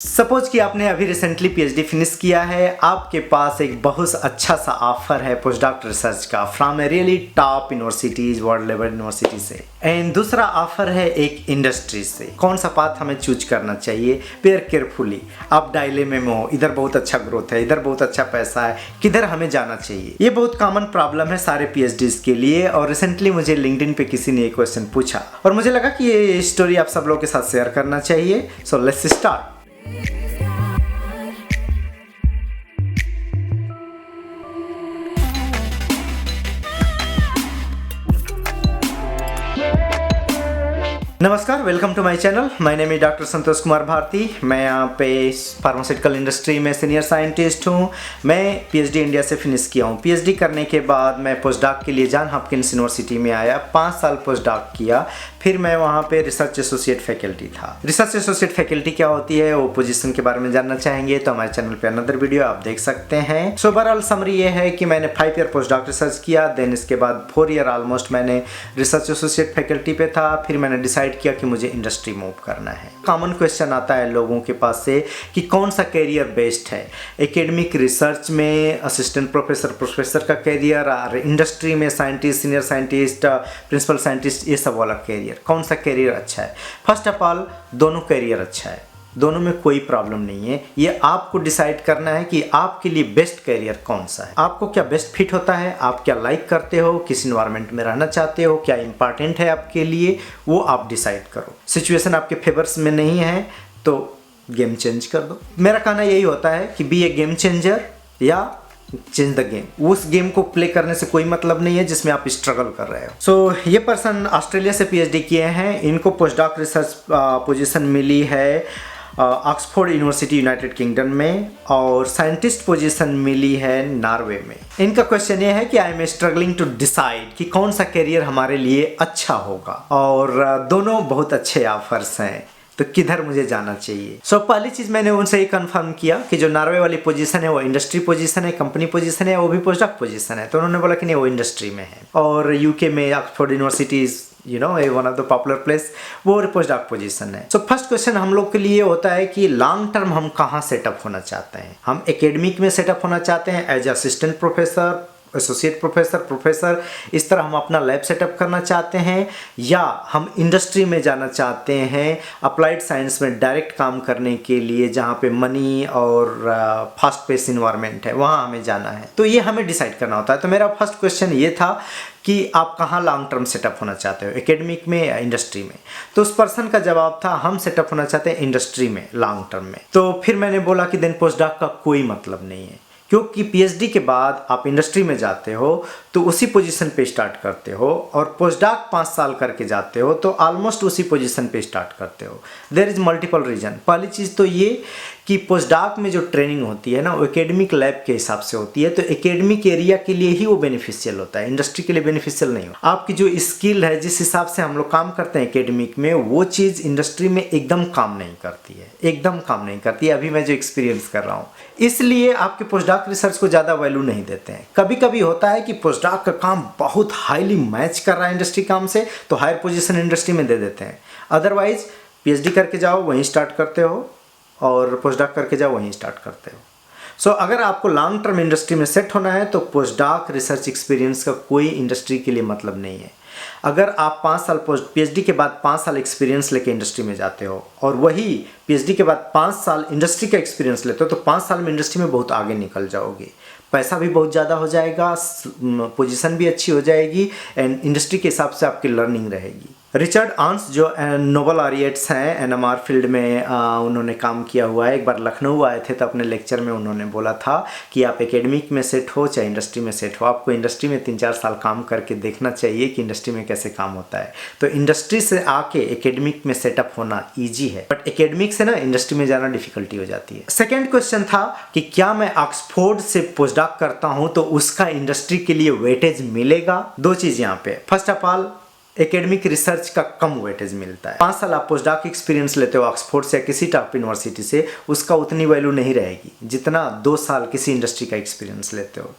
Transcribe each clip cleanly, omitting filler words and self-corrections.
Suppose कि आपने अभी रिसेंटली पीएचडी फिनिश किया है, आपके पास एक बहुत अच्छा सा ऑफर है पोस्ट डॉक रिसर्च का from a really top universities, world level university से। एंड दूसरा ऑफर है एक इंडस्ट्री से। कौन सा पाथ हमें चूज करना चाहिए? Pair carefully. आप डायलेमे में हो, इधर बहुत अच्छा ग्रोथ है, इधर बहुत अच्छा पैसा है, किधर हमें जाना चाहिए? ये बहुत कॉमन प्रॉब्लम है सारे पीएचडीज के लिए। और रिसेंटली मुझे लिंक्डइन पे किसी ने ये क्वेश्चन पूछा और मुझे लगा कि ये स्टोरी आप सब लोगों के साथ शेयर करना चाहिए। So let's start. नमस्कार, welcome to my channel. My name is doctor Santosh Kumar Bharati. मैं यहाँ पे फार्मास्यूटिकल इंडस्ट्री में सीनियर साइंटिस्ट हूँ। मैं पीएचडी इंडिया से फिनिश किया हूँ। पीएचडी करने के बाद मैं पोस्ट डॉक के लिए जॉन हॉपकिंस यूनिवर्सिटी में आया, 5 साल पोस्ट डॉक किया। फिर मैं वहाँ पे रिसर्च एसोसिएट फैकल्टी था। रिसर्च एसोसिएट फैकल्टी क्या होती है, वो पोजीशन के बारे में जानना चाहेंगे तो हमारे चैनल पे अनदर वीडियो आप देख सकते हैं। सो ओवरऑल समरी ये है कि मैंने 5 ईयर पोस्ट डॉक रिसर्च किया, देन इसके बाद 4 ईयर ऑलमोस्ट मैंने रिसर्च एसोसिएट फैकल्टी पे था। फिर मैंने डिसाइड किया कि मुझे इंडस्ट्री मूव करना है। कॉमन क्वेश्चन आता है लोगों के पास से कि कौन सा करियर बेस्ट है, एकेडमिक रिसर्च में असिस्टेंट प्रोफेसर, प्रोफेसर का करियर, और इंडस्ट्री में scientist, senior scientist, principal scientist, ये सब वाला करियर, कौन सा करियर अच्छा है? फर्स्ट ऑफ ऑल दोनों करियर अच्छा है, दोनों में कोई प्रॉब्लम नहीं है। ये आपको डिसाइड करना है कि आपके लिए बेस्ट करियर कौन सा है, आपको क्या बेस्ट फिट होता है, आप क्या लाइक करते हो, किस इन्वायरमेंट में रहना चाहते हो, क्या इंपॉर्टेंट है आपके लिए, वो आप डिसाइड करो। सिचुएशन आपके फेवर्स में नहीं है तो गेम चेंज कर दो। मेरा कहना यही होता है कि बी ए गेम चेंजर या चेंज द गेम। उस गेम को प्ले करने से कोई मतलब नहीं है जिसमें आप स्ट्रगल कर रहे हो। सो ये पर्सन ऑस्ट्रेलिया से पीएचडी किए हैं। इनको पोस्ट डॉक रिसर्च पोजीशन मिली है ऑक्सफोर्ड यूनिवर्सिटी यूनाइटेड किंगडम में, और साइंटिस्ट पोजीशन मिली है नॉर्वे में। इनका क्वेश्चन ये है कि I am struggling to decide कि कौन सा करियर हमारे लिए अच्छा होगा, और दोनों बहुत अच्छे ऑफर्स हैं तो किधर मुझे जाना चाहिए। सो पहली चीज मैंने उनसे ये कंफर्म किया कि जो नॉर्वे वाली पोजीशन है वो इंडस्ट्री पोजीशन है, कंपनी पोजीशन है, वो भी पोस्ट डॉक पोजीशन है। तो उन्होंने बोला कि नहीं, वो इंडस्ट्री में है। और यूके में Oxford university one of the popular place, वो पोस्ट डॉक पोजीशन है। सो फर्स्ट क्वेश्चन हम लोग के लिए होता है कि लॉन्ग टर्म हम कहाँ सेटअप होना चाहते हैं। हम एकेडमिक में सेटअप होना चाहते हैं as assistant professor, associate professor, professor, इस तरह हम अपना लैब सेटअप करना चाहते हैं, या हम इंडस्ट्री में जाना चाहते हैं अप्लाइड साइंस में डायरेक्ट काम करने के लिए, जहाँ पे मनी और फास्ट पेस इन्वायरमेंट है, वहाँ हमें जाना है। तो ये हमें डिसाइड करना होता है। तो मेरा फर्स्ट क्वेश्चन ये था कि आप कहाँ लॉन्ग टर्म सेटअप होना चाहते हो, एकेडमिक में या इंडस्ट्री में? तो उस पर्सन का जवाब था हम सेटअप होना चाहते हैं इंडस्ट्री में लॉन्ग टर्म में। तो फिर मैंने बोला कि देन पोस्ट डॉक का कोई मतलब नहीं है, क्योंकि पीएचडी के बाद आप इंडस्ट्री में जाते हो तो उसी पोजीशन पे स्टार्ट करते हो, और पोस्ट डॉक 5 साल करके जाते हो तो ऑलमोस्ट उसी पोजीशन पे स्टार्ट करते हो। There is multiple reason. पहली चीज़ तो ये कि पोस्ट डॉक में जो ट्रेनिंग होती है ना, वो एकेडमिक लैब के हिसाब से होती है, तो एकेडमिक एरिया के लिए ही वो बेनिफिशियल होता है, इंडस्ट्री के लिए बेनिफिशियल नहीं होता। आपकी जो स्किल है, जिस हिसाब से हम लोग काम करते हैं एकेडमिक में, वो चीज़ इंडस्ट्री में एकदम काम नहीं करती है, एकदम काम नहीं करती है। अभी मैं जो एक्सपीरियंस कर रहा हूँ, इसलिए आपके पोस्ट डॉक रिसर्च को ज़्यादा वैल्यू नहीं देते हैं। कभी कभी होता है कि पोस्ट डॉक का काम बहुत हाईली मैच कर रहा है इंडस्ट्री काम से, तो हायर पोजीशन इंडस्ट्री में दे देते हैं। अदरवाइज पीएचडी करके जाओ वहीं स्टार्ट करते हो, और पोस्ट डॉक करके जाओ वहीं स्टार्ट करते हो। सो अगर आपको लॉन्ग टर्म इंडस्ट्री में सेट होना है तो पोस्ट डॉक रिसर्च एक्सपीरियंस का कोई इंडस्ट्री के लिए मतलब नहीं है। अगर आप 5 साल पीएचडी के बाद 5 साल एक्सपीरियंस लेके इंडस्ट्री में जाते हो, और वही पीएचडी के बाद 5 साल इंडस्ट्री का एक्सपीरियंस लेते हो, तो 5 साल में इंडस्ट्री में बहुत आगे निकल जाओगे। पैसा भी बहुत ज़्यादा हो जाएगा, पोजीशन भी अच्छी हो जाएगी, एंड इंडस्ट्री के हिसाब से आपकी लर्निंग रहेगी। रिचर्ड आंस जो नोबल लॉरिएट्स हैं एनएमआर फील्ड में, उन्होंने काम किया हुआ है। एक बार लखनऊ आए थे तो अपने लेक्चर में उन्होंने बोला था कि आप एकेडमिक में सेट हो चाहे इंडस्ट्री में सेट हो, आपको इंडस्ट्री में 3-4 साल काम करके देखना चाहिए कि इंडस्ट्री में कैसे काम होता है। तो इंडस्ट्री से आके एकेडमिक में सेटअप होना ईजी है, बट एकेडमिक से ना इंडस्ट्री में जाना डिफिकल्टी हो जाती है। सेकेंड क्वेश्चन था कि क्या मैं ऑक्सफोर्ड से पोस्ट डॉक करता हूँ तो उसका इंडस्ट्री के लिए वेटेज मिलेगा? 2 चीज़ यहाँ पे। First of all, academic research का कम वेटेज मिलता है। 5 साल आप पोस्ट डॉक एक्सपीरियंस लेते हो ऑक्सफोर्ड से या किसी टॉप यूनिवर्सिटी से, उसका उतनी वैल्यू नहीं रहेगी जितना 2 साल किसी इंडस्ट्री का एक्सपीरियंस लेते हो।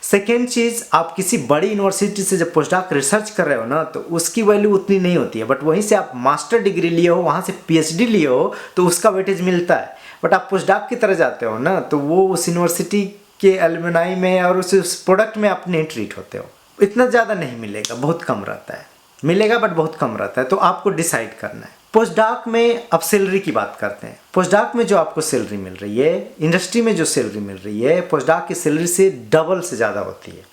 सेकेंड चीज़, आप किसी बड़ी यूनिवर्सिटी से जब पोस्ट डॉक रिसर्च कर रहे हो ना, तो उसकी वैल्यू उतनी नहीं होती है, बट वहीं से आप मास्टर डिग्री लिए हो, वहाँ से पीएचडी लिए हो, तो उसका वेटेज मिलता है। बट आप पोस्ट डॉक की तरह जाते हो ना, तो वो उस यूनिवर्सिटी के एलुमनाई में और उस प्रोडक्ट में आप नहीं ट्रीट होते हो। इतना ज़्यादा नहीं मिलेगा, बहुत कम रहता है, मिलेगा बट बहुत कम रहता है। तो आपको डिसाइड करना है। पोस्ट डॉक में अब सैलरी की बात करते हैं। पोस्ट डॉक में जो आपको सैलरी मिल रही है, इंडस्ट्री में जो सैलरी मिल रही है, पोस्ट डॉक की सैलरी से डबल से ज़्यादा होती है।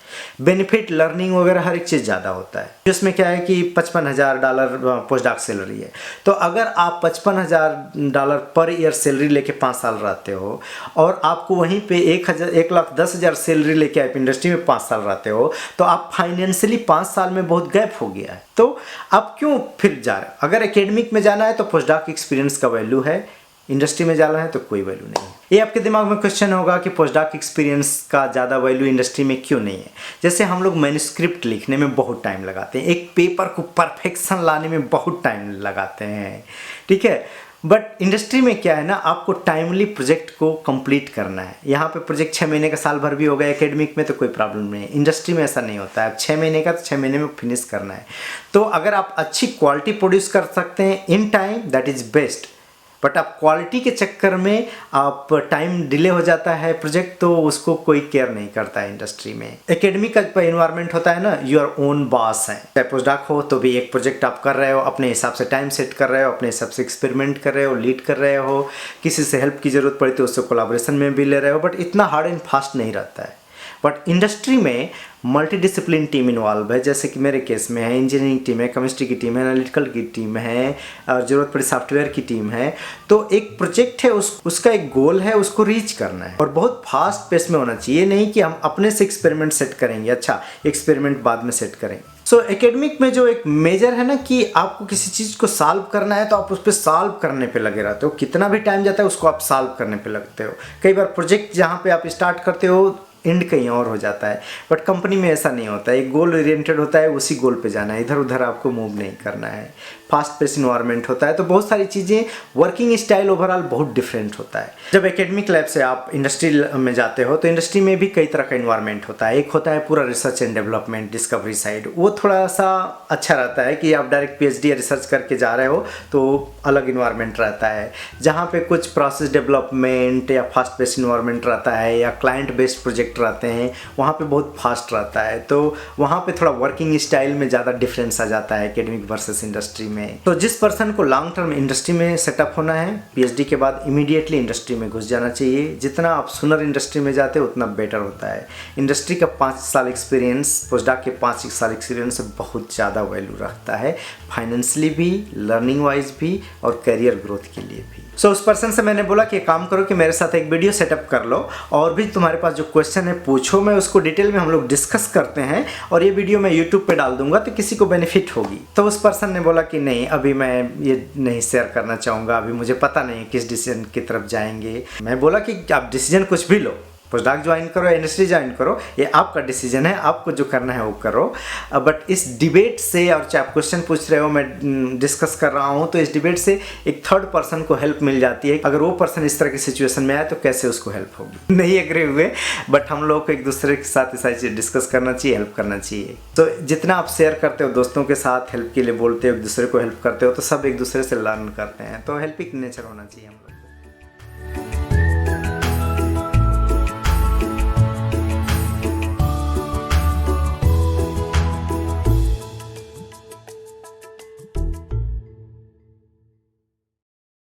बेनिफिट, लर्निंग वगैरह हर एक चीज़ ज़्यादा होता है। जिसमें क्या है कि $55,000 पोस्ट डॉक सैलरी है। तो अगर आप $55,000 पर ईयर सैलरी लेके 5 साल रहते हो और आपको वहीं पे 1,10,000 सैलरी लेके आप इंडस्ट्री में 5 साल रहते हो, तो आप फाइनेंशियली 5 साल में बहुत गैप हो गया है। तो आप क्यों फिर जा रहे हो? अगर एकेडमिक में जाना है तो पोस्ट डॉक एक्सपीरियंस का वैल्यू है, इंडस्ट्री में जाना है तो कोई वैल्यू नहीं है। ये आपके दिमाग में क्वेश्चन होगा कि पोस्ट डॉक एक्सपीरियंस का ज़्यादा वैल्यू इंडस्ट्री में क्यों नहीं है। जैसे हम लोग मैन्युस्क्रिप्ट लिखने में बहुत टाइम लगाते हैं, एक पेपर को परफेक्शन लाने में बहुत टाइम लगाते हैं, ठीक है। बट इंडस्ट्री में क्या है ना, आपको टाइमली प्रोजेक्ट को कंप्लीट करना है। यहाँ पे प्रोजेक्ट 6 महीने का, साल भर भी हो गया। एकेडमिक में तो कोई प्रॉब्लम नहीं है, इंडस्ट्री में ऐसा नहीं होता है। अब 6 महीने का तो 6 महीने में फिनिश करना है। तो अगर आप अच्छी क्वालिटी प्रोड्यूस कर सकते हैं in time, that is best. But आप क्वालिटी के चक्कर में आप टाइम डिले हो जाता है प्रोजेक्ट, तो उसको कोई केयर नहीं करता है इंडस्ट्री में। एकेडमिक का इन्वायरमेंट होता है ना, योर ओन बॉस है। चाहे पोस्ट डॉक हो तो भी एक प्रोजेक्ट आप कर रहे हो, अपने हिसाब से टाइम सेट कर रहे हो, अपने हिसाब से एक्सपेरिमेंट कर रहे हो, लीड कर रहे हो। किसी से हेल्प की ज़रूरत पड़ी तो उससे कोलाब्रेशन में भी ले रहे हो, बट इतना हार्ड एंड फास्ट नहीं रहता है। बट इंडस्ट्री में मल्टी डिसिप्लिन टीम इन्वॉल्व है। जैसे कि मेरे केस में है, इंजीनियरिंग टीम है, केमिस्ट्री की टीम है, एनालिटिकल की टीम है, और ज़रूरत पड़ी सॉफ्टवेयर की टीम है। तो एक प्रोजेक्ट है, उसका एक गोल है, उसको रीच करना है और बहुत फास्ट पेस में होना चाहिए। नहीं कि हम अपने से एक्सपेरिमेंट सेट करेंगे, अच्छा एक्सपेरिमेंट बाद में सेट करेंगे। सो एकेडमिक में जो एक मेजर है ना कि आपको किसी चीज़ को सॉल्व करना है तो आप उस पर सॉल्व करने पे लगे रहते हो। कितना भी टाइम जाता है उसको आप सॉल्व करने पे लगते हो। कई बार प्रोजेक्ट जहाँ पे आप स्टार्ट करते हो एंड कहीं और हो जाता है। बट कंपनी में ऐसा नहीं होता है, एक गोल ओरिएंटेड होता है, उसी गोल पे जाना है, इधर उधर आपको मूव नहीं करना है। फास्ट पेस इन्वायरमेंट होता है, तो बहुत सारी चीज़ें, वर्किंग स्टाइल ओवरऑल बहुत डिफरेंट होता है। जब एकेडमिक लाइफ से आप इंडस्ट्री में जाते हो तो इंडस्ट्री में भी कई तरह का इन्वायरमेंट होता है। एक होता है पूरा research and development, discovery side, वो थोड़ा सा अच्छा रहता है कि आप डायरेक्ट PhD या रिसर्च करके जा रहे हो तो अलग इन्वायरमेंट रहता है। जहाँ पे कुछ प्रोसेस डेवलपमेंट या फास्ट पेस इन्वायरमेंट रहता है या क्लाइंट बेस्ड प्रोजेक्ट रहते हैं, वहाँ पे बहुत फास्ट रहता है। तो वहाँ पे थोड़ा वर्किंग स्टाइल में ज़्यादा डिफरेंस आ जाता है एकेडमिक वर्सेस इंडस्ट्री में। तो जिस पर्सन को लॉन्ग टर्म इंडस्ट्री में सेटअप होना है, PhD के बाद इमीडिएटली इंडस्ट्री में घुस जाना चाहिए। जितना आप सुनर इंडस्ट्री में जाते हो उतना बेटर होता है। इंडस्ट्री का 5 साल एक्सपीरियंस, पोस्टडॉक के 5 साल एक्सपीरियंस बहुत ज़्यादा वैल्यू रखता है, फाइनेंशियली भी, लर्निंग वाइज भी और करियर ग्रोथ के लिए भी। सो उस पर्सन से मैंने बोला कि काम करो कि मेरे साथ एक वीडियो सेटअप कर लो और भी तुम्हारे पास जो क्वेश्चन है पूछो, मैं उसको डिटेल में हम लोग डिस्कस करते हैं और ये वीडियो मैं यूट्यूब पे डाल दूंगा तो किसी को बेनिफिट होगी। तो उस पर्सन ने बोला कि नहीं, अभी मैं ये नहीं शेयर करना चाहूँगा, अभी मुझे पता नहीं किस डिसीजन की तरफ जाएंगे। मैं बोला कि आप डिसीजन कुछ भी लो, पोस्टडॉक ज्वाइन करो या इंडस्ट्री ज्वाइन करो, ये आपका डिसीजन है, आपको जो करना है वो करो। बट इस डिबेट से, और चाहे आप क्वेश्चन पूछ रहे हो, मैं डिस्कस कर रहा हूँ, तो इस डिबेट से एक थर्ड पर्सन को हेल्प मिल जाती है। अगर वो पर्सन इस तरह की सिचुएशन में आए तो कैसे उसको हेल्प होगी। नहीं एग्री हुए, बट हम लोग को एक दूसरे के साथ सारी चीज़ डिस्कस करना चाहिए, हेल्प करना चाहिए। तो जितना आप शेयर करते हो, दोस्तों के साथ हेल्प के लिए बोलते हो, एक दूसरे को हेल्प करते हो, तो सब एक दूसरे से लर्न करते हैं। तो हेल्पिंग नेचर होना चाहिए हम लोग।